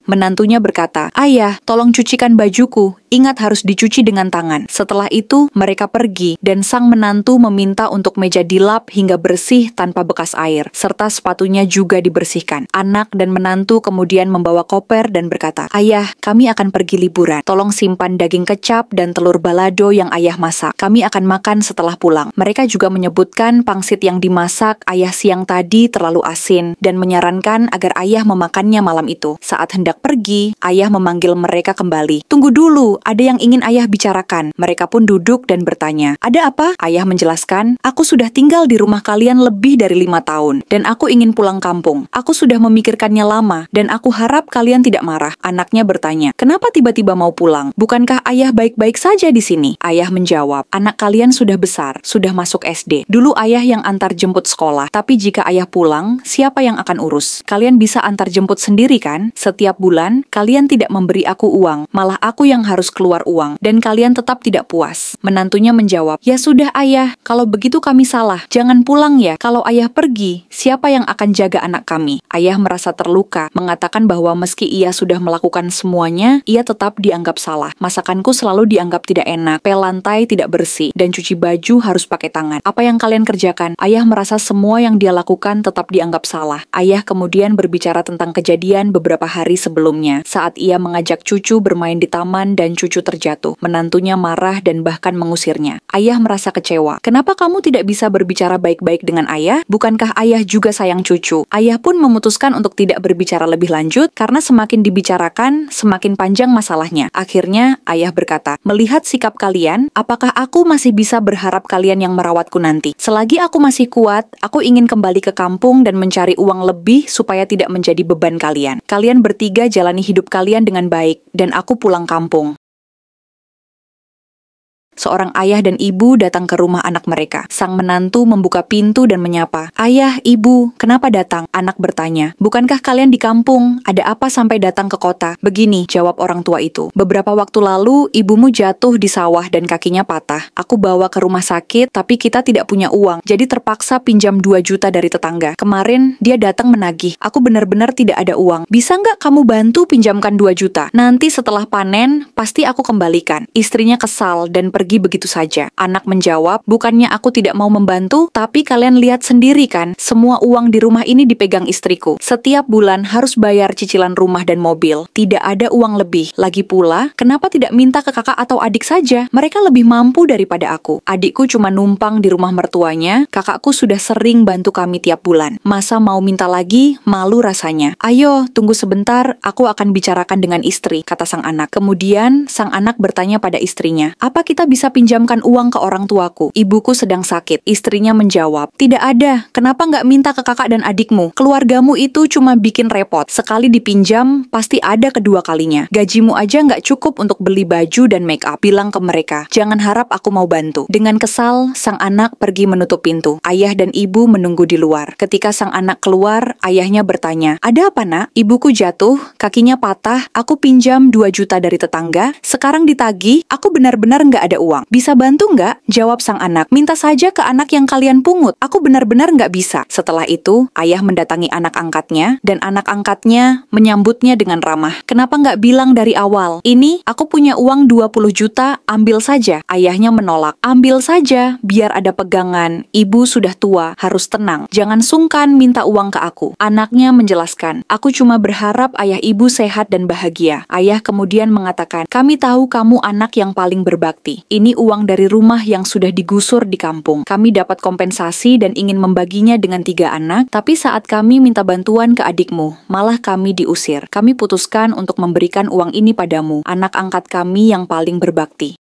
Menantunya berkata, "Ayah, tolong cucikan bajuku. Ingat harus dicuci dengan tangan." Setelah itu, mereka pergi dan sang menantu meminta untuk meja dilap hingga bersih tanpa bekas air, serta sepatunya juga dibersihkan. Anak dan menantu kemudian membawa koper dan berkata, "Ayah, kami akan pergi liburan. Tolong simpan daging kecap dan telur balado yang ayah masak. Kami akan makan setelah pulang." Mereka juga menyebutkan pangsit yang dimasak ayah siang tadi terlalu asin dan menyarankan agar ayah memakannya malam itu. Saat hendak pergi, ayah memanggil mereka kembali. "Tunggu dulu, ada yang ingin ayah bicarakan." Mereka pun duduk dan bertanya, "Ada apa?" Ayah menjelaskan, "Aku sudah tinggal di rumah kalian lebih dari 5 tahun, dan aku ingin pulang kampung. Aku sudah memikirkannya lama, dan aku harap kalian tidak marah." Anaknya bertanya, "Kenapa tiba-tiba mau pulang? Bukankah ayah baik-baik saja di sini?" Ayah menjawab, "Anak kalian sudah besar, sudah masuk SD. Dulu ayah yang antar jemput sekolah, tapi jika ayah pulang, siapa yang akan urus? Kalian bisa antar jemput sendiri kan? Setiap bulan, kalian tidak memberi aku uang, malah aku yang harus keluar uang, dan kalian tetap tidak puas." Menantunya menjawab, "Ya sudah ayah, kalau begitu kami salah. Jangan pulang ya. Kalau ayah pergi, siapa yang akan jaga anak kami?" Ayah merasa terluka, mengatakan bahwa meski ia sudah melakukan semuanya, ia tetap dianggap salah. "Masakanku selalu dianggap tidak enak, pel lantai tidak bersih, dan cuci baju harus pakai tangan. Apa yang kalian kerjakan?" Ayah merasa semua yang dia lakukan tetap dianggap salah. Ayah kemudian berbicara tentang kejadian beberapa hari sebelumnya, saat ia mengajak cucu bermain di taman dan cucu terjatuh. Menantunya marah dan bahkan mengusirnya. Ayah merasa kecewa. "Kenapa kamu tidak bisa berbicara baik-baik dengan ayah? Bukankah ayah juga sayang cucu?" Ayah pun memutuskan untuk tidak berbicara lebih lanjut, karena semakin dibicarakan, semakin panjang masalahnya. Akhirnya, ayah berkata, "Melihat sikap kalian, apakah aku masih bisa berharap kalian yang merawatku nanti? Selagi aku masih kuat, aku ingin kembali ke kampung dan mencari uang lebih supaya tidak menjadi beban kalian. Kalian bertiga jalani hidup kalian dengan baik, dan aku pulang kampung." Seorang ayah dan ibu datang ke rumah anak mereka. Sang menantu membuka pintu dan menyapa, "Ayah, ibu, kenapa datang?" Anak bertanya, "Bukankah kalian di kampung? Ada apa sampai datang ke kota?" "Begini," jawab orang tua itu, "beberapa waktu lalu ibumu jatuh di sawah dan kakinya patah. Aku bawa ke rumah sakit, tapi kita tidak punya uang, jadi terpaksa pinjam 2 juta dari tetangga. Kemarin dia datang menagih. Aku benar-benar tidak ada uang. Bisa nggak kamu bantu pinjamkan 2 juta? Nanti setelah panen, pasti aku kembalikan." Istrinya kesal dan pergi begitu saja. Anak menjawab, "Bukannya aku tidak mau membantu, tapi kalian lihat sendiri kan, semua uang di rumah ini dipegang istriku. Setiap bulan harus bayar cicilan rumah dan mobil. Tidak ada uang lebih. Lagi pula, kenapa tidak minta ke kakak atau adik saja? Mereka lebih mampu daripada aku. Adikku cuma numpang di rumah mertuanya, kakakku sudah sering bantu kami tiap bulan. Masa mau minta lagi, malu rasanya. Ayo, tunggu sebentar, aku akan bicarakan dengan istri," kata sang anak. Kemudian, sang anak bertanya pada istrinya, "Apa kita bisa pinjamkan uang ke orang tuaku? Ibuku sedang sakit." Istrinya menjawab, "Tidak ada. Kenapa nggak minta ke kakak dan adikmu? Keluargamu itu cuma bikin repot. Sekali dipinjam, pasti ada kedua kalinya. Gajimu aja nggak cukup untuk beli baju dan make up." Bilang ke mereka, "Jangan harap aku mau bantu." Dengan kesal, sang anak pergi menutup pintu. Ayah dan ibu menunggu di luar. Ketika sang anak keluar, ayahnya bertanya, "Ada apa, nak?" "Ibuku jatuh, kakinya patah, aku pinjam 2 juta dari tetangga, sekarang ditagih, aku benar-benar nggak ada uang. Bisa bantu nggak?" Jawab sang anak, "Minta saja ke anak yang kalian pungut, aku benar-benar nggak bisa." Setelah itu, ayah mendatangi anak angkatnya, dan anak angkatnya menyambutnya dengan ramah. "Kenapa nggak bilang dari awal? Ini, aku punya uang 20 juta, ambil saja." Ayahnya menolak, "Ambil saja, biar ada pegangan. Ibu sudah tua, harus tenang. Jangan sungkan minta uang ke aku." Anaknya menjelaskan, "Aku cuma berharap ayah ibu sehat dan bahagia." Ayah kemudian mengatakan, "Kami tahu kamu anak yang paling berbakti. Ini uang dari rumah yang sudah digusur di kampung. Kami dapat kompensasi dan ingin membaginya dengan 3 anak, tapi saat kami minta bantuan ke adikmu, malah kami diusir. Kami putuskan untuk memberikan uang ini padamu, anak angkat kami yang paling berbakti.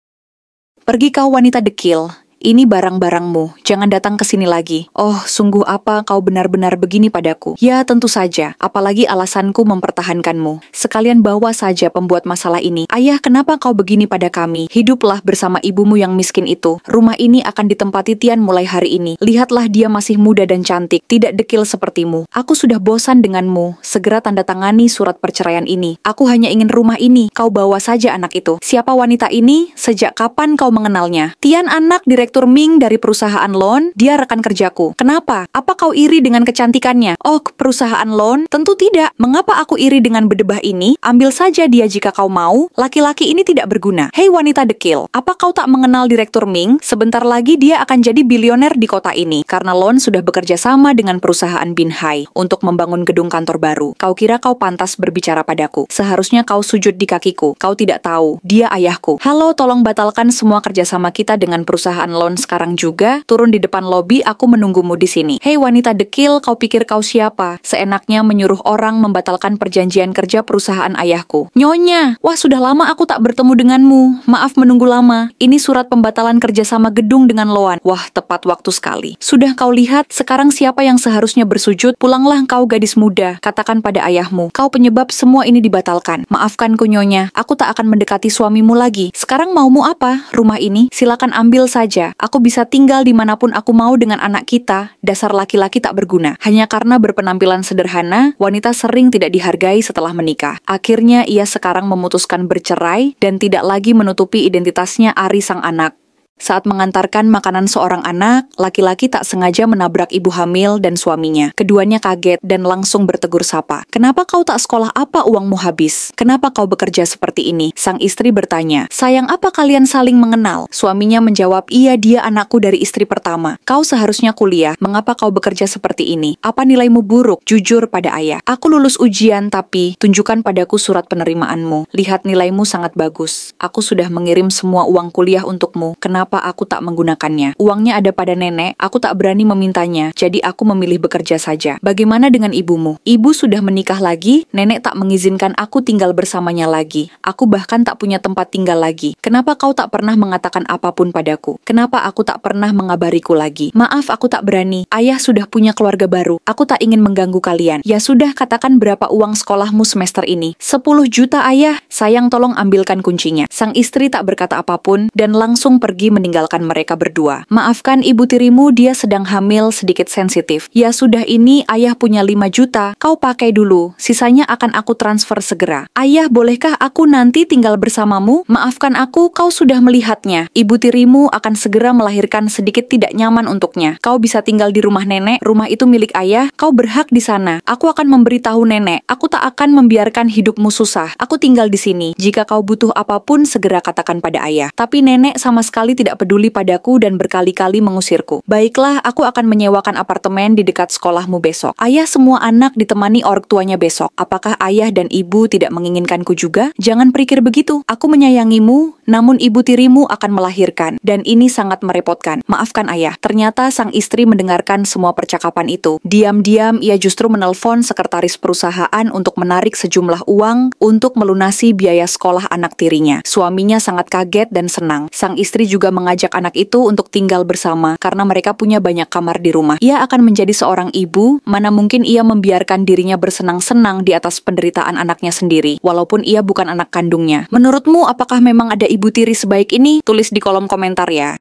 Pergi kau wanita dekil. Ini barang-barangmu, jangan datang ke sini lagi. Oh, sungguh apa kau benar-benar begini padaku? Ya, tentu saja, apalagi alasanku mempertahankanmu. Sekalian bawa saja pembuat masalah ini. Ayah, kenapa kau begini pada kami? Hiduplah bersama ibumu yang miskin itu. Rumah ini akan ditempati Tian mulai hari ini. Lihatlah dia masih muda dan cantik, tidak dekil sepertimu. Aku sudah bosan denganmu. Segera tanda tangani surat perceraian ini. Aku hanya ingin rumah ini. Kau bawa saja anak itu. Siapa wanita ini? Sejak kapan kau mengenalnya? Tian anak direktur Direktur Ming dari perusahaan loan, dia rekan kerjaku. Kenapa? Apa kau iri dengan kecantikannya? Oh, perusahaan loan? Tentu tidak. Mengapa aku iri dengan berdebah ini? Ambil saja dia jika kau mau. Laki-laki ini tidak berguna. Hei wanita dekil, apa kau tak mengenal Direktur Ming? Sebentar lagi dia akan jadi bilioner di kota ini, karena loan sudah bekerja sama dengan perusahaan Bin Hai untuk membangun gedung kantor baru. Kau kira kau pantas berbicara padaku? Seharusnya kau sujud di kakiku. Kau tidak tahu, dia ayahku. Halo, tolong batalkan semua kerjasama kita dengan perusahaan loan sekarang juga. Turun di depan lobi, aku menunggumu di sini. Hei wanita dekil, kau pikir kau siapa? Seenaknya menyuruh orang membatalkan perjanjian kerja perusahaan ayahku. Nyonya, wah sudah lama aku tak bertemu denganmu. Maaf menunggu lama. Ini surat pembatalan kerjasama gedung dengan loan. Wah, tepat waktu sekali. Sudah kau lihat, sekarang siapa yang seharusnya bersujud? Pulanglah kau gadis muda. Katakan pada ayahmu, kau penyebab semua ini dibatalkan. Maafkanku nyonya, aku tak akan mendekati suamimu lagi. Sekarang maumu apa? Rumah ini? Silakan ambil saja. Aku bisa tinggal dimanapun aku mau dengan anak kita. Dasar laki-laki tak berguna. Hanya karena berpenampilan sederhana, wanita sering tidak dihargai setelah menikah. Akhirnya ia sekarang memutuskan bercerai dan tidak lagi menutupi identitasnya Ari sang anak. Saat mengantarkan makanan seorang anak, laki-laki tak sengaja menabrak ibu hamil dan suaminya. Keduanya kaget dan langsung bertegur sapa. Kenapa kau tak sekolah? Apa uangmu habis? Kenapa kau bekerja seperti ini? Sang istri bertanya. Sayang, apa kalian saling mengenal? Suaminya menjawab, iya dia anakku dari istri pertama. Kau seharusnya kuliah. Mengapa kau bekerja seperti ini? Apa nilaimu buruk? Jujur pada ayah. Aku lulus ujian tapi tunjukkan padaku surat penerimaanmu. Lihat nilaimu sangat bagus. Aku sudah mengirim semua uang kuliah untukmu. Kenapa aku tak menggunakannya? Uangnya ada pada nenek, aku tak berani memintanya, jadi aku memilih bekerja saja. Bagaimana dengan ibumu? Ibu sudah menikah lagi, nenek tak mengizinkan aku tinggal bersamanya lagi. Aku bahkan tak punya tempat tinggal lagi. Kenapa kau tak pernah mengatakan apapun padaku? Kenapa aku tak pernah mengabariku lagi? Maaf, aku tak berani. Ayah sudah punya keluarga baru. Aku tak ingin mengganggu kalian. Ya sudah, katakan berapa uang sekolahmu semester ini? 10 juta ayah. Sayang, tolong ambilkan kuncinya. Sang istri tak berkata apapun dan langsung pergi meninggalkan mereka berdua. Maafkan ibu tirimu, dia sedang hamil, sedikit sensitif. Ya sudah, ini ayah punya 5 juta, kau pakai dulu, sisanya akan aku transfer segera. Ayah, bolehkah aku nanti tinggal bersamamu? Maafkan aku, kau sudah melihatnya. Ibu tirimu akan segera melahirkan, sedikit tidak nyaman untuknya. Kau bisa tinggal di rumah nenek, rumah itu milik ayah, kau berhak di sana. Aku akan memberitahu nenek, aku tak akan membiarkan hidupmu susah. Aku tinggal di sini. Jika kau butuh apapun, segera katakan pada ayah. Tapi nenek sama sekali tidak peduli padaku dan berkali-kali mengusirku. Baiklah, aku akan menyewakan apartemen di dekat sekolahmu besok. Ayah, semua anak ditemani orang tuanya besok. Apakah ayah dan ibu tidak menginginkanku juga? Jangan berpikir begitu. Aku menyayangimu, namun ibu tirimu akan melahirkan. Dan ini sangat merepotkan. Maafkan ayah. Ternyata sang istri mendengarkan semua percakapan itu. Diam-diam ia justru menelpon sekretaris perusahaan untuk menarik sejumlah uang untuk melunasi biaya sekolah anak tirinya. Suaminya sangat kaget dan senang. Sang istri juga mengajak anak itu untuk tinggal bersama karena mereka punya banyak kamar di rumah. Ia akan menjadi seorang ibu, mana mungkin ia membiarkan dirinya bersenang-senang di atas penderitaan anaknya sendiri, walaupun ia bukan anak kandungnya. Menurutmu, apakah memang ada ibu tiri sebaik ini? Tulis di kolom komentar ya.